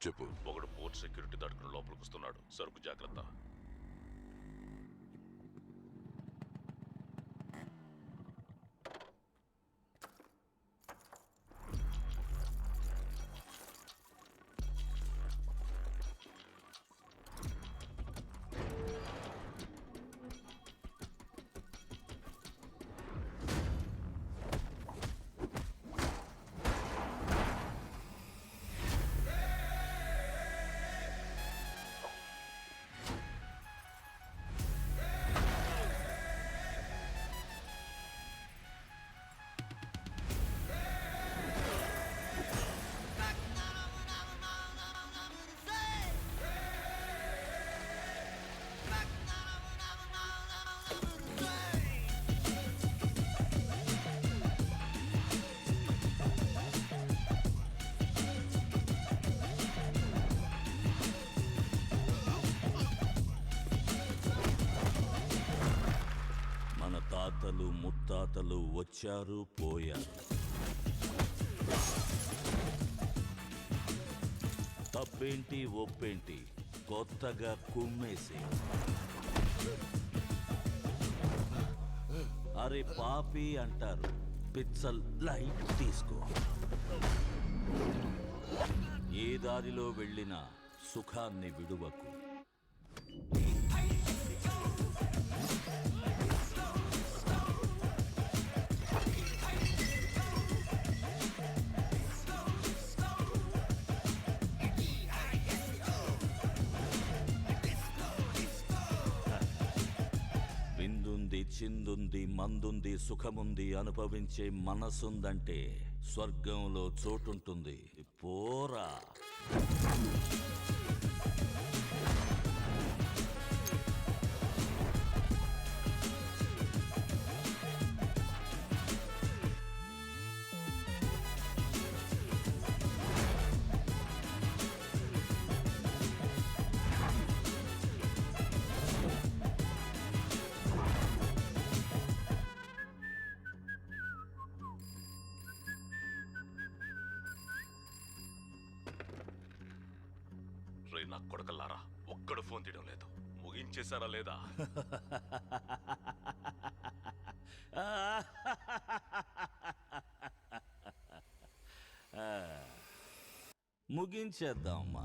చెప్పు. ఒకడు port security దాటుకుని లోపలికి వస్తున్నాడు. సరుకు జాగ్రత్త. మన తాతలు ముత్తాతలు వచ్చారు పోయారు. తప్పేంటి ఒప్పేంటి కొత్తగా కుమ్మేసి అరే పాపి అంటారు. పిచ్చల్ లైట్ తీసుకో. ఏ దారిలో వెళ్ళినా సుఖాన్ని విడువకు. విందుంది, చిందుంది, మందుంది, సుఖముంది, అనుభవించే మనసుందంటే స్వర్గంలో చోటుంటుంది. పోరా. రే నా కొడకల్లారా, ఒక్కడు ఫోన్ తీయడం లేదు. ముగించేశారా లేదా? ముగించేద్దామా.